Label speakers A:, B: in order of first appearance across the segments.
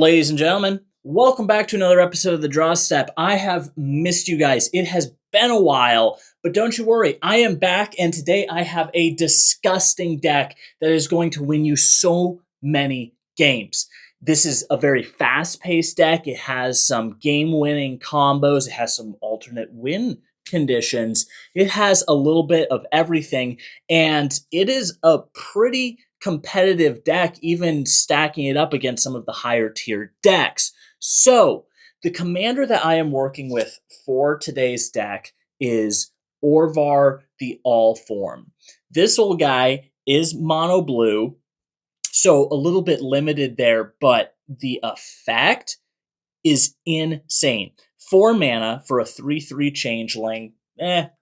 A: Ladies and gentlemen, welcome back to another episode of the Draw Step. I have missed you guys. It has been a while, but don't you worry. I am back, and today I have a disgusting deck that is going to win you so many games. This is a very fast-paced deck. It has some game-winning combos. It has some alternate win conditions. It has a little bit of everything, and it is a pretty competitive deck, even stacking it up against some of the higher tier decks. So the commander that I am working with for today's deck is Orvar the All Form. This old guy is mono blue, so a little bit limited there, but the effect is insane. 4 mana for a 3/3 changeling.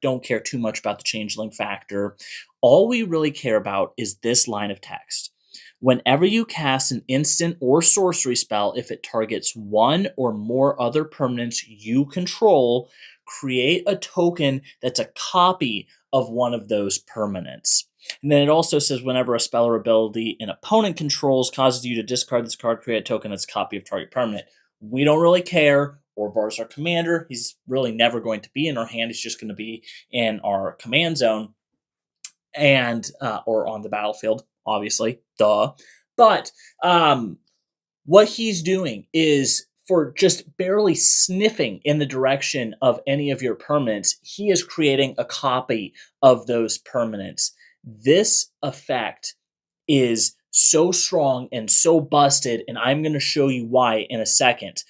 A: Don't care too much about the changeling factor. All we really care about is this line of text. Whenever you cast an instant or sorcery spell, if it targets one or more other permanents you control, create a token that's a copy of one of those permanents. And then it also says whenever a spell or ability an opponent controls causes you to discard this card, create a token that's a copy of target permanent. We don't really care. Orvar's our commander. He's really never going to be in our hand. He's just going to be in our command zone and or on the battlefield, obviously. Duh. But what he's doing is, for just barely sniffing in the direction of any of your permanents, he is creating a copy of those permanents. This effect is so strong and so busted, and I'm going to show you why in a second.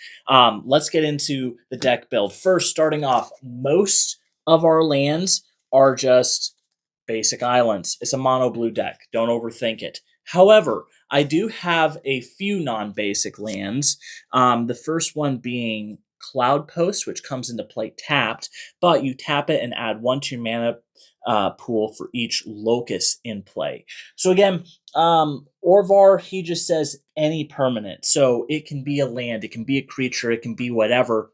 A: Let's get into the deck build. First, starting off, most of our lands are just basic islands. It's a mono blue deck. Don't overthink it. However, I do have a few non-basic lands. The first one being Cloud Post, which comes into play tapped, but you tap it and add 1 to your mana pool for each locust in play. So again, Orvar, he just says any permanent. So it can be a land, it can be a creature, it can be whatever.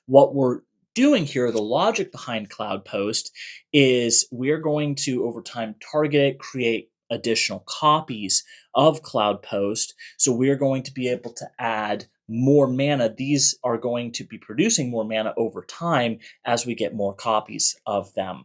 A: What we're doing here, the logic behind Cloud Post, is we're going to, over time, target it, create additional copies of Cloud Post. So we're going to be able to add more mana. These are going to be producing more mana over time as we get more copies of them.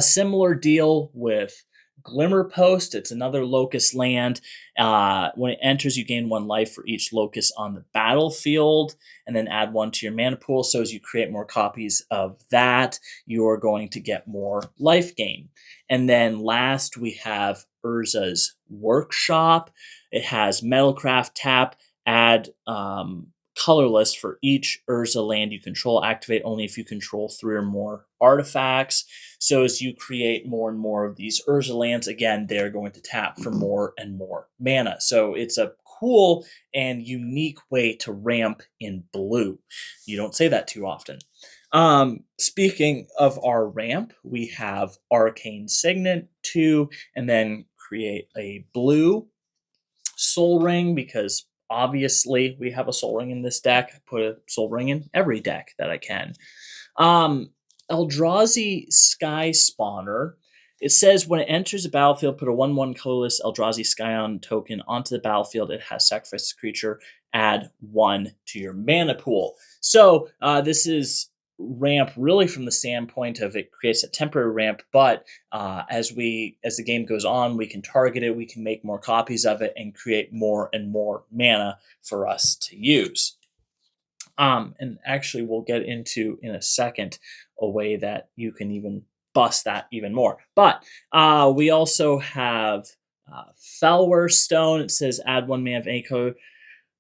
A: Similar deal with Glimmer Post. It's another locust land. When it enters, you gain 1 life for each locust on the battlefield, and then add 1 to your mana pool. So as you create more copies of that, you're going to get more life gain. And then last, we have Urza's Workshop. It has Metalcraft tap, add colorless for each Urza land you control. Activate only if you control 3 or more artifacts. So as you create more and more of these Urza lands, again, they're going to tap for more and more mana. So it's a cool and unique way to ramp in blue. You don't say that too often. Speaking of our ramp, we have Arcane Signet 2, and then create a blue Soul Ring, because obviously we have a Soul Ring in this deck. I put a Soul Ring in every deck that I can. Eldrazi Sky Spawner. It says when it enters the battlefield, put a 1/1 colorless Eldrazi Scion token onto the battlefield. It has sacrificed a creature, add 1 to your mana pool. So this is ramp really from the standpoint of it creates a temporary ramp, but as the game goes on, we can target it, we can make more copies of it, and create more and more mana for us to use. And actually, we'll get into in a second a way that you can even bust that even more. But we also have Fellware Stone. It says add 1 mana of any color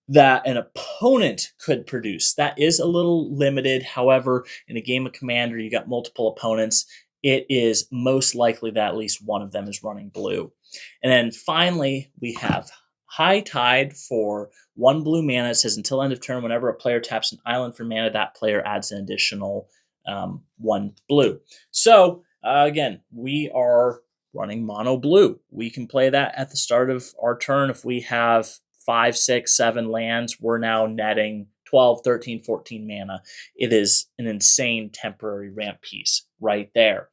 A: that an opponent could produce. That is a little limited. However, in a game of Commander, you got multiple opponents. It is most likely that at least one of them is running blue. And then finally, we have High Tide for 1 blue mana. It says until end of turn, whenever a player taps an island for mana, that player adds an additional 1 blue. So again, we are running mono blue. We can play that at the start of our turn. If we have 5, 6, 7 lands, we're now netting 12, 13, 14 mana. It is an insane temporary ramp piece right there.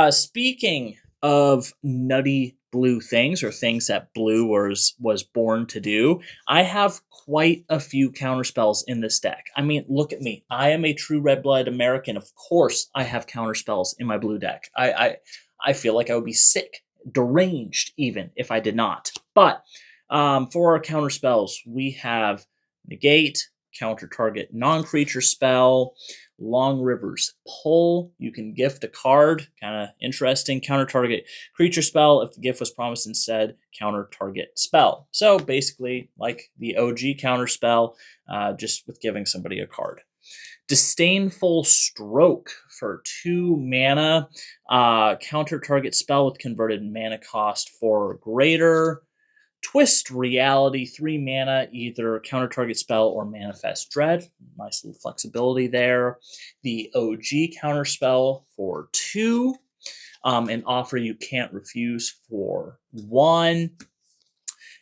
A: Speaking of nutty blue things or things that blue was born to do. I have quite a few counterspells in this deck. I mean, look at me. I am a true red-blooded American. Of course, I have counterspells in my blue deck. I feel like I would be sick, deranged even, if I did not. But for our counterspells, we have negate, counter target non-creature spell, Long River's Pull. You can gift a card, kind of interesting. Counter target creature spell. If the gift was promised instead, counter target spell. So basically, like the OG counter spell, just with giving somebody a card. Disdainful Stroke for 2 mana. Counter target spell with converted mana cost 4 or greater. Twist Reality, 3 mana, either counter target spell or manifest dread. Nice little flexibility there. The OG counter spell for 2. An offer you can't refuse for 1.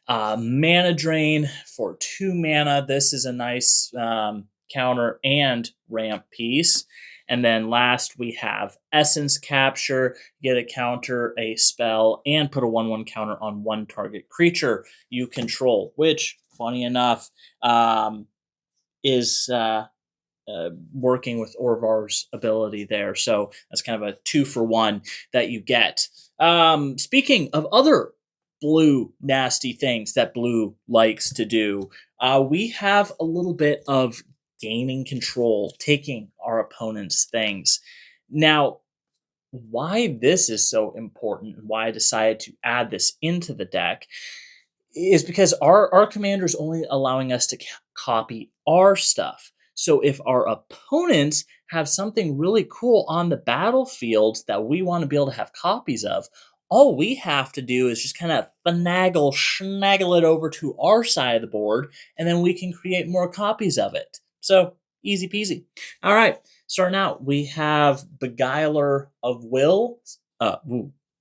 A: Mana Drain for 2 mana. This is a nice counter and ramp piece. And then last, we have Essence Capture. Get a counter, a spell, and put a 1/1 counter on one target creature you control, which, funny enough, is working with Orvar's ability there. So that's kind of a 2-for-1 that you get. Speaking of other blue nasty things that blue likes to do, we have a little bit of gaining control, taking our opponent's things. Now, why this is so important and why I decided to add this into the deck is because our commander is only allowing us to copy our stuff. So if our opponents have something really cool on the battlefield that we want to be able to have copies of, all we have to do is just kind of snaggle it over to our side of the board, and then we can create more copies of it. So easy peasy. All right, starting out, we have Beguiler of Wills.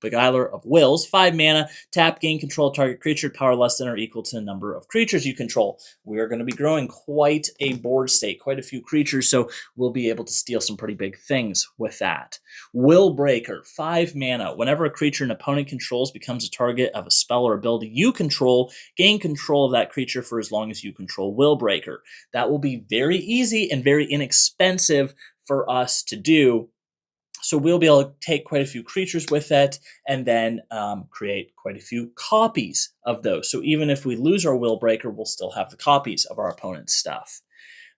A: Beguiler of Wills, 5 mana, tap, gain control of target creature, power less than or equal to the number of creatures you control. We are going to be growing quite a board state, quite a few creatures, so we'll be able to steal some pretty big things with that. Willbreaker, 5 mana. Whenever a creature an opponent controls becomes a target of a spell or ability you control, gain control of that creature for as long as you control Willbreaker. That will be very easy and very inexpensive for us to do. So we'll be able to take quite a few creatures with it and then create quite a few copies of those. So even if we lose our Willbreaker, we'll still have the copies of our opponent's stuff.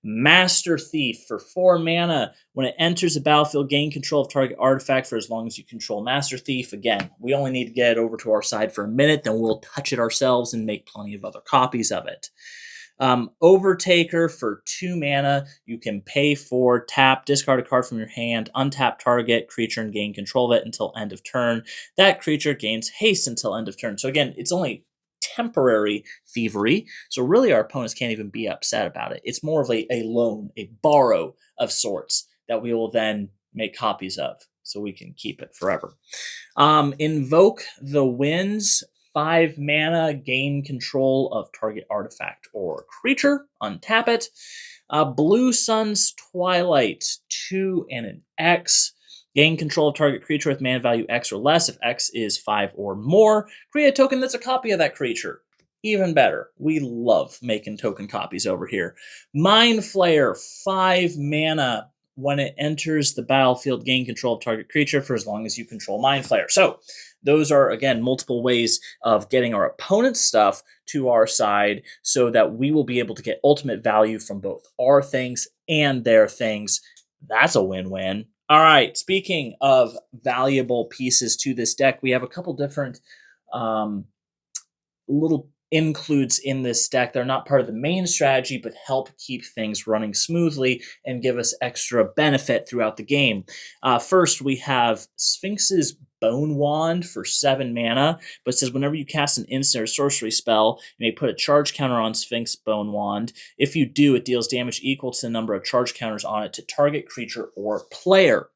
A: Master Thief for 4 mana. When it enters the battlefield, gain control of target artifact for as long as you control Master Thief. Again, we only need to get it over to our side for a minute, then we'll touch it ourselves and make plenty of other copies of it. Overtaker for 2 mana. You can pay for, tap, discard a card from your hand, untap target creature and gain control of it until end of turn. That creature gains haste until end of turn. So again, it's only temporary thievery. So really our opponents can't even be upset about it. It's more of a loan, a borrow of sorts that we will then make copies of so we can keep it forever. Invoke the Winds. 5 mana, gain control of target artifact or creature, untap it. Blue Sun's Twilight, 2 and an X. Gain control of target creature with mana value X or less. If X is 5 or more, create a token that's a copy of that creature. Even better. We love making token copies over here. Mind Flayer, 5 mana. When it enters the battlefield, gain control of target creature for as long as you control Mind Flayer. So those are, again, multiple ways of getting our opponent's stuff to our side so that we will be able to get ultimate value from both our things and their things. That's a win-win. All right, speaking of valuable pieces to this deck, we have a couple different little includes in this deck. They're not part of the main strategy, but help keep things running smoothly and give us extra benefit throughout the game. First, we have Sphinx's Bone Wand for 7 mana, but it says whenever you cast an instant or sorcery spell, you may put a charge counter on Sphinx Bone Wand. If you do, it deals damage equal to the number of charge counters on it to target creature or player.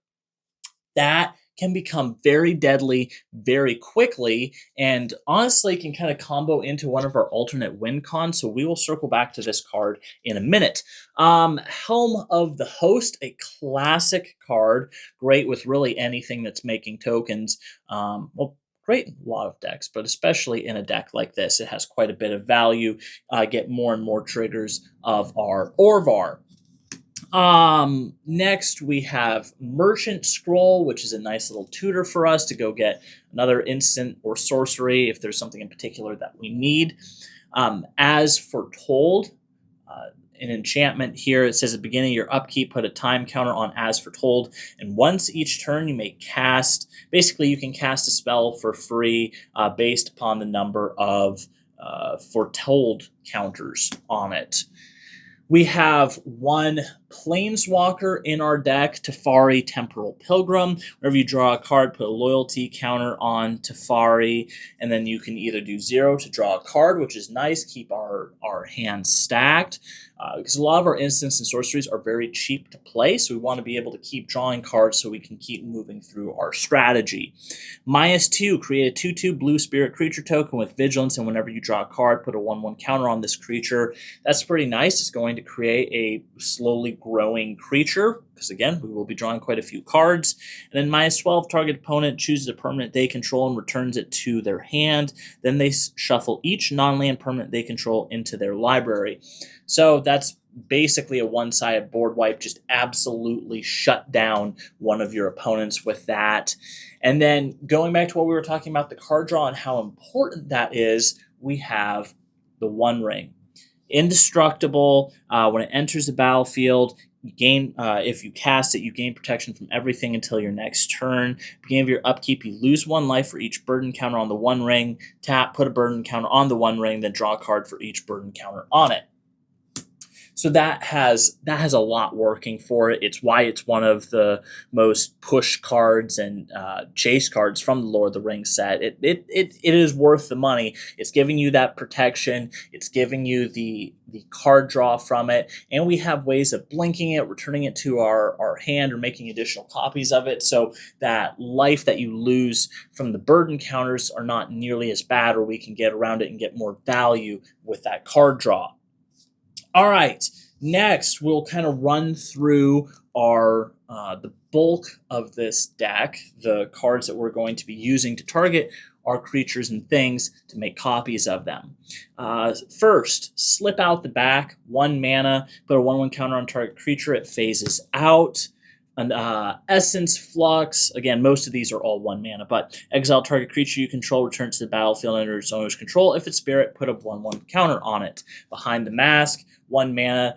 A: That can become very deadly very quickly, and honestly can kind of combo into one of our alternate wincons, so we will circle back to this card in a minute. Helm of the Host, a classic card, great with really anything that's making tokens. Well, Great in a lot of decks, but especially in a deck like this, it has quite a bit of value. Get more and more triggers of our Orvar. Next we have Merchant Scroll, which is a nice little tutor for us to go get another instant or sorcery if there's something in particular that we need. As Foretold, an enchantment here, it says at the beginning of your upkeep, put a time counter on As Foretold, and once each turn you may cast, basically you can cast a spell for free based upon the number of Foretold counters on it. We have one Planeswalker in our deck, Teferi Temporal Pilgrim. Whenever you draw a card, put a loyalty counter on Teferi, and then you can either do 0 to draw a card, which is nice, keep our hand stacked, because a lot of our instants and sorceries are very cheap to play, so we want to be able to keep drawing cards so we can keep moving through our strategy. -2, create a 2/2 blue spirit creature token with vigilance, and whenever you draw a card, put a 1/1 counter on this creature. That's pretty nice. It's going to create a slowly growing creature, because again, we will be drawing quite a few cards. And then -12, target opponent chooses a permanent they control and returns it to their hand. Then they shuffle each non-land permanent they control into their library. So that's basically a one-sided board wipe. Just absolutely shut down one of your opponents with that. And then going back to what we were talking about, the card draw and how important that is, we have the One Ring. Indestructible. When it enters the battlefield, you gain, if you cast it, you gain protection from everything until your next turn. Beginning of your upkeep, you lose 1 life for each burden counter on the One Ring. Tap, put a burden counter on the One Ring, then draw a card for each burden counter on it. So that has a lot working for it. It's why it's one of the most push cards and chase cards from the Lord of the Rings set. It is worth the money. It's giving you that protection. It's giving you the card draw from it. And we have ways of blinking it, returning it to our hand, or making additional copies of it, so that life that you lose from the burden counters are not nearly as bad, or we can get around it and get more value with that card draw. All right, next we'll kind of run through our the bulk of this deck, the cards that we're going to be using to target our creatures and things to make copies of them. First, Slip Out the Back, 1 mana, put a 1/1 counter on target creature, it phases out. An Essence Flux, again, most of these are all 1 mana, but exile target creature you control, return to the battlefield under its owner's control. If it's spirit, put a 1/1 counter on it. Behind the Mask, 1 mana,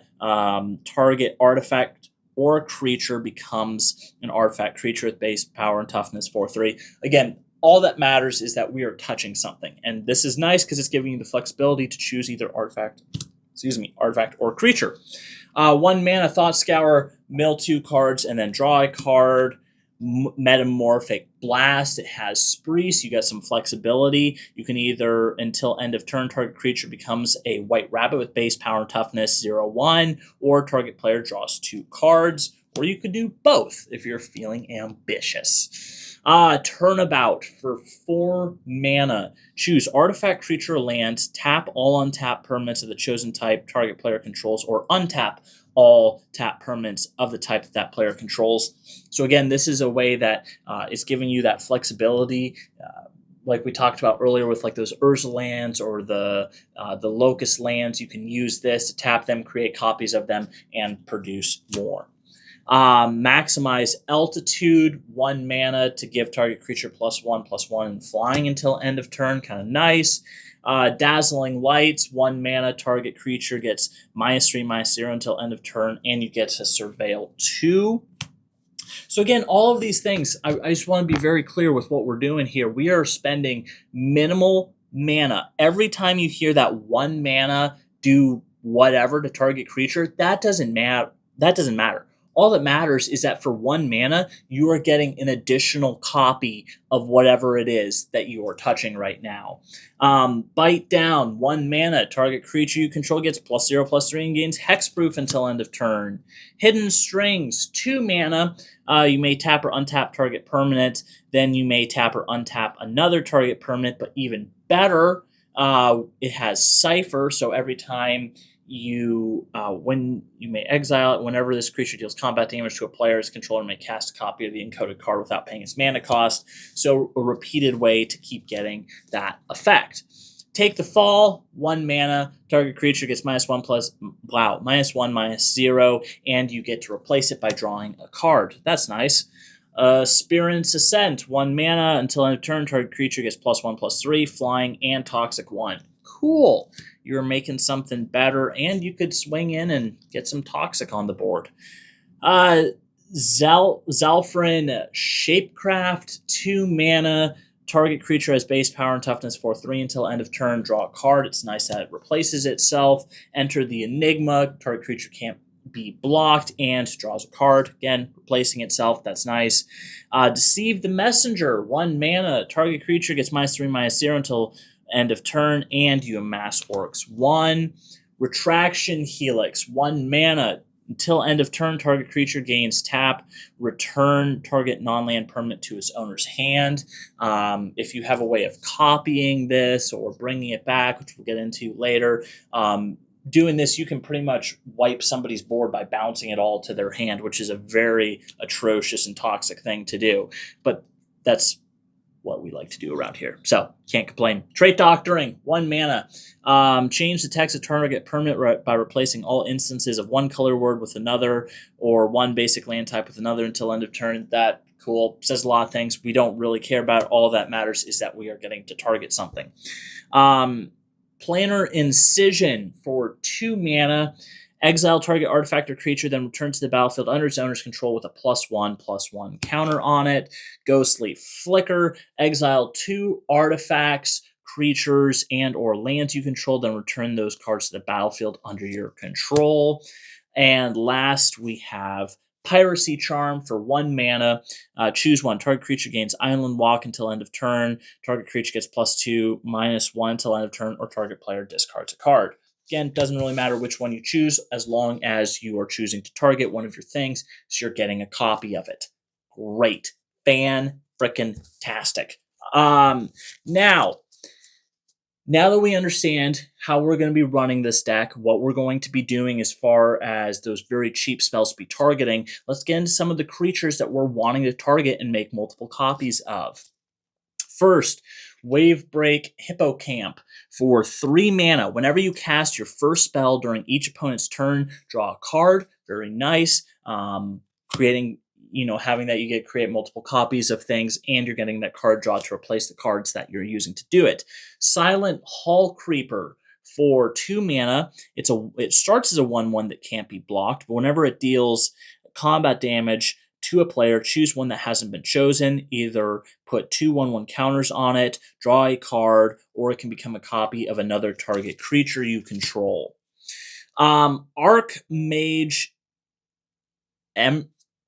A: target artifact or creature becomes an artifact creature with base power and toughness 4/3. Again, all that matters is that we are touching something, and this is nice because it's giving you the flexibility to choose either artifact or creature. 1 mana, Thought Scour, mill 2 cards, and then draw a card. Metamorphic Blast, it has Spree, so you got some flexibility. You can either, until end of turn, target creature becomes a white rabbit with base power and toughness 0/1, or target player draws 2 cards, or you could do both if you're feeling ambitious. Turnabout for 4 mana. Choose artifact, creature, or land. Tap all untap permanents of the chosen type target player controls, or untap all tap permanents of the type that player controls. So again, this is a way that is giving you that flexibility, like we talked about earlier with like those Urza lands or the Locust lands. You can use this to tap them, create copies of them, and produce more. Maximize Altitude, 1 mana to give target creature +1/+1 and flying until end of turn, kind of nice. Dazzling Lights, 1 mana, target creature gets -3/-0 until end of turn, and you get to surveil 2. So again, all of these things, I just want to be very clear with what we're doing here. We are spending minimal mana. Every time you hear that 1 mana do whatever to target creature, that doesn't matter. All that matters is that for 1 mana, you are getting an additional copy of whatever it is that you are touching right now. Bite Down, 1 mana, target creature you control gets +0/+3 and gains hexproof until end of turn. Hidden Strings, 2 mana, you may tap or untap target permanent, then you may tap or untap another target permanent, but even better, it has Cipher, so every time when you may exile it, whenever this creature deals combat damage to a player, its controller may cast a copy of the encoded card without paying its mana cost. So a repeated way to keep getting that effect. Take the Fall, 1 mana, target creature gets -1 -1/-0, and you get to replace it by drawing a card. That's nice. Spearant's Ascent, 1 mana, until end of turn, target creature gets +1/+3, flying, and toxic 1. Cool. You're making something better, and you could swing in and get some toxic on the board. Zalfrin Shapecraft, 2 mana, target creature has base power and toughness 4/3 until end of turn, draw a card. It's nice that it replaces itself. Enter the Enigma, target creature can't be blocked and draws a card. Again, replacing itself. That's nice. Deceive the Messenger, 1 mana, target creature gets -3/-0 until end of turn, and you amass Orcs 1. Retraction Helix, 1 mana, until end of turn, target creature gains tap, return target non-land permanent to its owner's hand. If you have a way of copying this or bringing it back, which we'll get into later, doing this, you can pretty much wipe somebody's board by bouncing it all to their hand, which is a very atrocious and toxic thing to do. But that's what we like to do around here. So, can't complain. Trait Doctoring, 1 mana. Change the text of target permanent by replacing all instances of 1 color word with another, or 1 basic land type with another until end of turn. That, cool. Says a lot of things. We don't really care about it. All that matters is that we are getting to target something. Planar Incision for 2 mana. Exile target artifact or creature, then return to the battlefield under its owner's control with a +1/+1 counter on it. Ghostly Flicker. Exile 2 artifacts, creatures, and or lands you control, then return those cards to the battlefield under your control. And last, we have Piracy Charm for 1 mana. Choose 1. Target creature gains Island Walk until end of turn. Target creature gets +2/-1 until end of turn, or target player discards a card. Again, doesn't really matter which one you choose, as long as you are choosing to target one of your things, so you're getting a copy of it. Great. Fan-frickin-tastic. Now that we understand how we're going to be running this deck, what we're going to be doing as far as those very cheap spells to be targeting, let's get into some of the creatures that we're wanting to target and make multiple copies of. First, Wavebreak Hippocamp for 3 mana. Whenever you cast your first spell during each opponent's turn, draw a card. Very nice. Creating, having that you get create multiple copies of things, and you're getting that card draw to replace the cards that you're using to do it. Silent Hall Creeper for 2 mana. It starts as a 1/1 that can't be blocked, but whenever it deals combat damage to a player, choose one that hasn't been chosen. Either put 2 1/1 counters on it, draw a card, or it can become a copy of another target creature you control. Archmage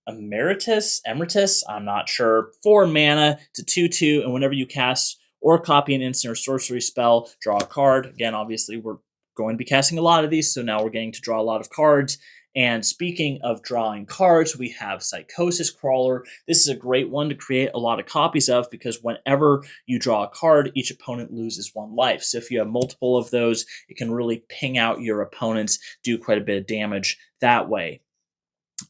A: Emeritus, I'm not sure. 4 mana to 2/2, and whenever you cast or copy an instant or sorcery spell, draw a card. Again, obviously, we're going to be casting a lot of these, so now we're getting to draw a lot of cards. And speaking of drawing cards, we have Psychosis Crawler. This is a great one to create a lot of copies of, because whenever you draw a card, each opponent loses 1 life. So if you have multiple of those, it can really ping out your opponents, do quite a bit of damage that way.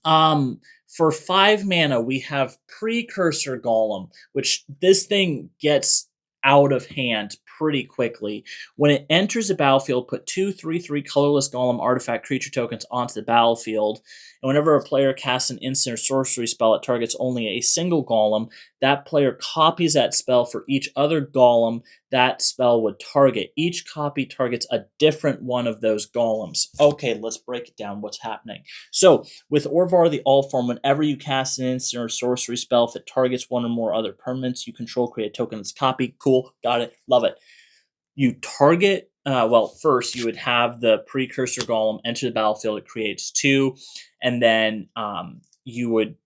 A: For 5 mana, we have Precursor Golem, which this thing gets out of hand pretty quickly. When it enters the battlefield, put 2 3/3 colorless golem artifact creature tokens onto the battlefield. And whenever a player casts an instant or sorcery spell that targets only a single golem, that player copies that spell for each other golem that spell would target. Each copy targets a different one of those golems. Okay, let's break it down. What's happening? So, with Orvar the All-Form, whenever you cast an instant or sorcery spell, if it targets one or more other permanents you control, create a token that's copy. Cool, got it, love it. You target, first you would have the Precursor Golem enter the battlefield. It creates 2, and then you would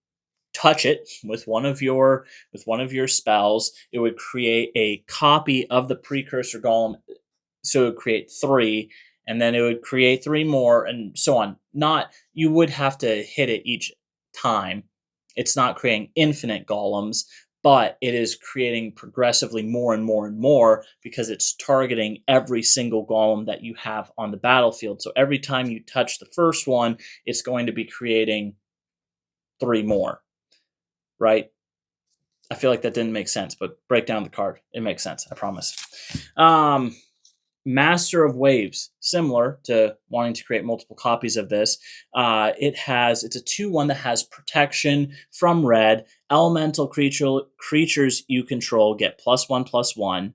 A: touch it with one of your spells. It would create a copy of the Precursor Golem, so it would create 3, and then it would create 3 more, and so on. You would have to hit it each time. It's not creating infinite golems, but it is creating progressively more and more and more because it's targeting every single golem that you have on the battlefield. So every time you touch the first one, it's going to be creating 3 more, right? I feel like that didn't make sense, but break down the card. It makes sense, I promise. Master of Waves, similar to wanting to create multiple copies of this. It's a 2/1 that has protection from red. Elemental creatures you control get +1/+1.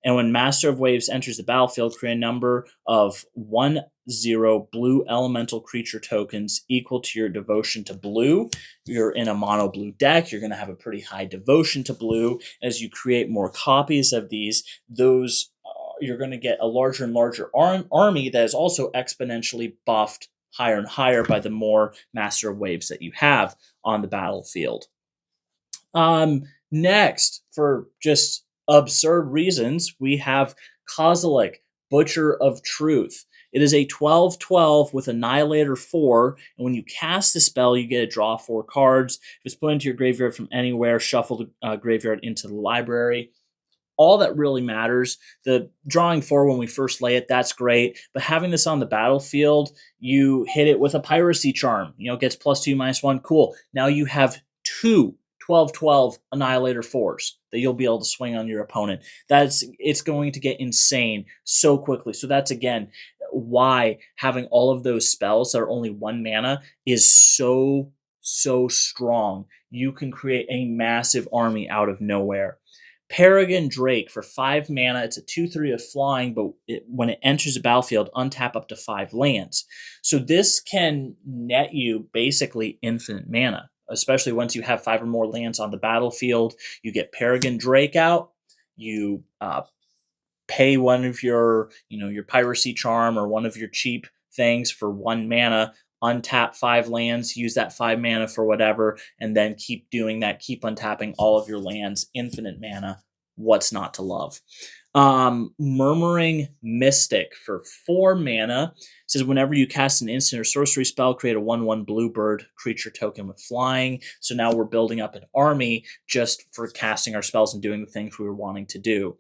A: And when Master of Waves enters the battlefield, create a number of 1/0 blue elemental creature tokens equal to your devotion to blue. You're in a mono blue deck. You're going to have a pretty high devotion to blue. As you create more copies of these, you're going to get a larger and larger army that is also exponentially buffed higher and higher by the more Master of Waves that you have on the battlefield. Next, for just absurd reasons, we have Kozilek, Butcher of Truth. It is a 12/12 with Annihilator 4, and when you cast the spell, you get to draw 4 cards. If it's put into your graveyard from anywhere, shuffle the graveyard into the library. All that really matters, the drawing 4 when we first lay it, that's great. But having this on the battlefield, you hit it with a Piracy Charm. Gets +2/-1. Cool. Now you have 2 12/12 Annihilator 4s that you'll be able to swing on your opponent. It's going to get insane so quickly. So that's, again, why having all of those spells that are only 1 mana is so strong. You can create a massive army out of nowhere. Peregrine Drake for 5 mana. It's a 2/3 of flying, but when it enters the battlefield, untap up to 5 lands. So this can net you basically infinite mana, especially once you have 5 or more lands on the battlefield. You get Peregrine Drake out. You pay one of your Piracy Charm or one of your cheap things for 1 mana. Untap 5 lands, use that 5 mana for whatever, and then keep doing that. Keep untapping all of your lands, infinite mana. What's not to love? Murmuring Mystic for 4 mana. It says whenever you cast an instant or sorcery spell, create a 1/1 bluebird creature token with flying. So now we're building up an army just for casting our spells and doing the things we were wanting to do.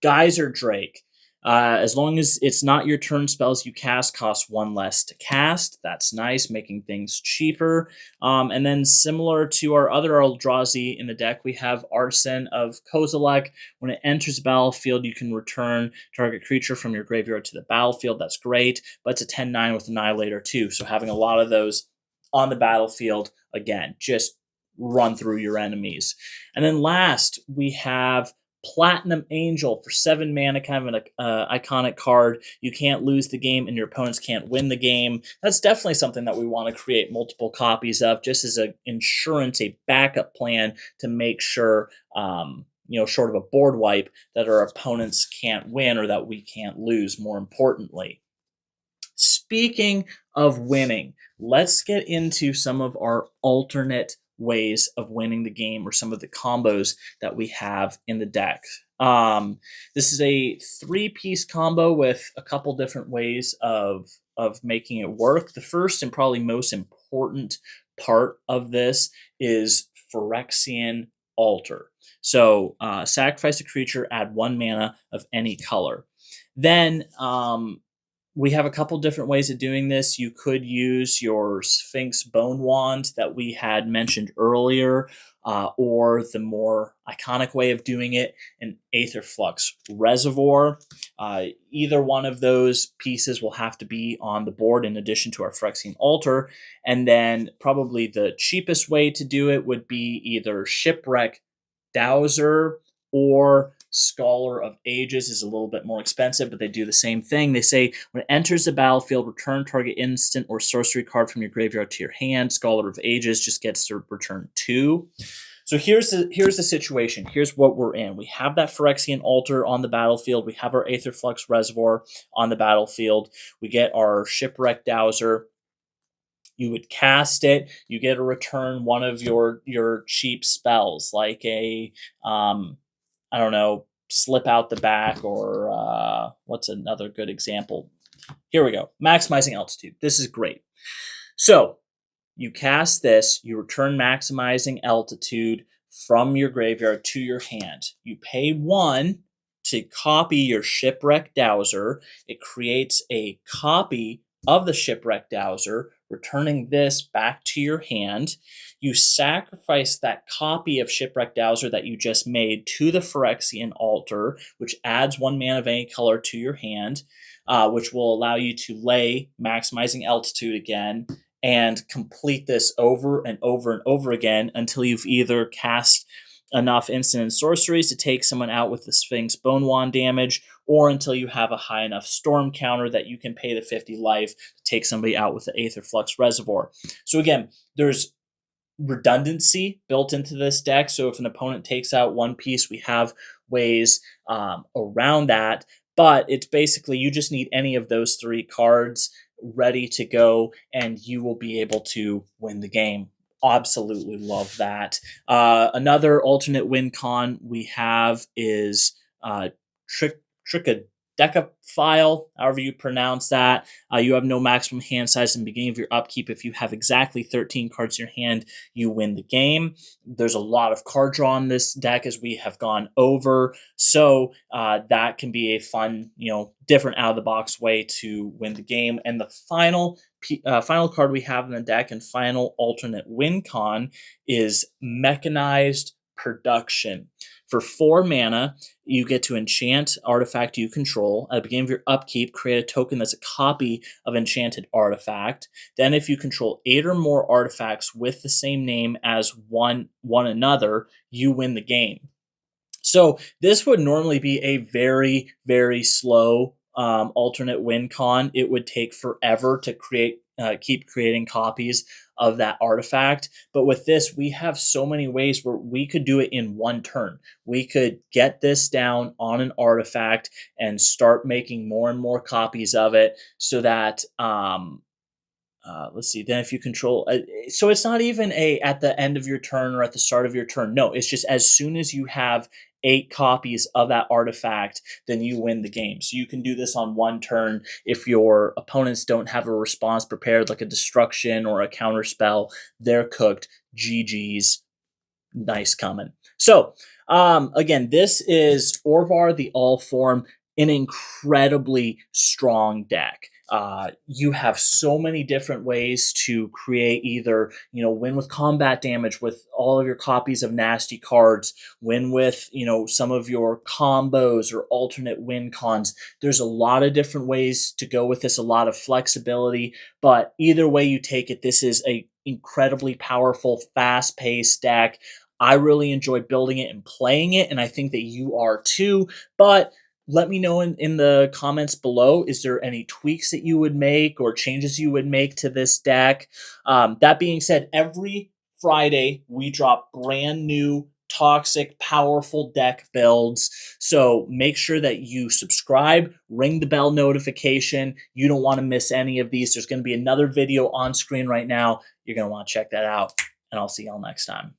A: Geyser Drake. As long as it's not your turn spells you cast, cost 1 less to cast. That's nice, making things cheaper. And then similar to our other Eldrazi in the deck, we have Artisan of Kozilek. When it enters the battlefield, you can return target creature from your graveyard to the battlefield. That's great, but it's a 10/9 with Annihilator too. So having a lot of those on the battlefield, again, just run through your enemies. And then last, we have Platinum Angel for 7 mana, kind of an iconic card. You can't lose the game and your opponents can't win the game. That's definitely something that we want to create multiple copies of, just as an insurance, a backup plan to make sure, short of a board wipe, that our opponents can't win or that we can't lose, more importantly. Speaking of winning, let's get into some of our alternate ways of winning the game, or some of the combos that we have in the deck. This is a 3-piece combo with a couple different ways of making it work. The first and probably most important part of this is Phyrexian Altar. So sacrifice a creature, add 1 mana of any color. Then we have a couple different ways of doing this. You could use your Sphinx Bone Wand that we had mentioned earlier, or the more iconic way of doing it, an Aetherflux Reservoir. Either one of those pieces will have to be on the board in addition to our Phyrexian Altar. And then probably the cheapest way to do it would be either Shipwreck Dowser, or Scholar of Ages is a little bit more expensive, but they do the same thing. They say when it enters the battlefield, return target instant or sorcery card from your graveyard to your hand. Scholar of Ages just gets to return 2. So here's the situation. Here's what we're in. We have that Phyrexian Altar on the battlefield. We have our Aetherflux Reservoir on the battlefield. We get our Shipwreck Dowser. You would cast it. You get to return one of your cheap spells, like a Slip Out the Back, or what's another good example? Here we go. Maximizing Altitude. This is great. So you cast this, you return Maximizing Altitude from your graveyard to your hand. You pay 1 to copy your Shipwreck Dowser. It creates a copy of the Shipwreck Dowser, returning this back to your hand. You sacrifice that copy of Shipwreck Dowser that you just made to the Phyrexian altar, which adds 1 mana of any color to your hand, which will allow you to lay maximizing altitude again and complete this over and over and over again until you've either cast enough instant and sorceries to take someone out with the Sphinx Bone Wand damage, or until you have a high enough storm counter that you can pay the 50 life to take somebody out with the Aetherflux Reservoir. So again, there's redundancy built into this deck, so if an opponent takes out 1 piece, we have ways around that, but it's basically you just need any of those 3 cards ready to go, and you will be able to win the game. Absolutely love that. Another alternate win con we have is Trichodecaphile, however you pronounce that. You have no maximum hand size in the beginning of your upkeep. If you have exactly 13 cards in your hand, you win the game. There's a lot of card draw in this deck, as we have gone over, so that can be a fun, different out-of-the-box way to win the game. And the final card we have in the deck and final alternate win con is Mechanized Production. For 4 mana, you get to enchant artifact you control. At the beginning of your upkeep, create a token that's a copy of enchanted artifact. Then if you control 8 or more artifacts with the same name as one another, you win the game. So this would normally be a very, very slow alternate win con. It would take forever to keep creating copies of that artifact. But with this, we have so many ways where we could do it in 1 turn. We could get this down on an artifact and start making more and more copies of it, so that let's see, then if you control, so it's not even at the end of your turn or at the start of your turn. No, it's just as soon as you have 8 copies of that artifact, then you win the game. So you can do this on 1 turn. If your opponents don't have a response prepared, like a destruction or a counterspell, they're cooked. GG's. Nice coming. So again, this is Orvar the All-Form, an incredibly strong deck. You have so many different ways to create either, win with combat damage with all of your copies of nasty cards, win with, some of your combos or alternate win cons. There's a lot of different ways to go with this, a lot of flexibility, but either way you take it, this is a incredibly powerful, fast-paced deck. I really enjoy building it and playing it, and I think that you are too, but let me know in the comments below, is there any tweaks that you would make or changes you would make to this deck? That being said, every Friday we drop brand new, toxic, powerful deck builds. So make sure that you subscribe, ring the bell notification. You don't want to miss any of these. There's going to be another video on screen right now. You're going to want to check that out, and I'll see y'all next time.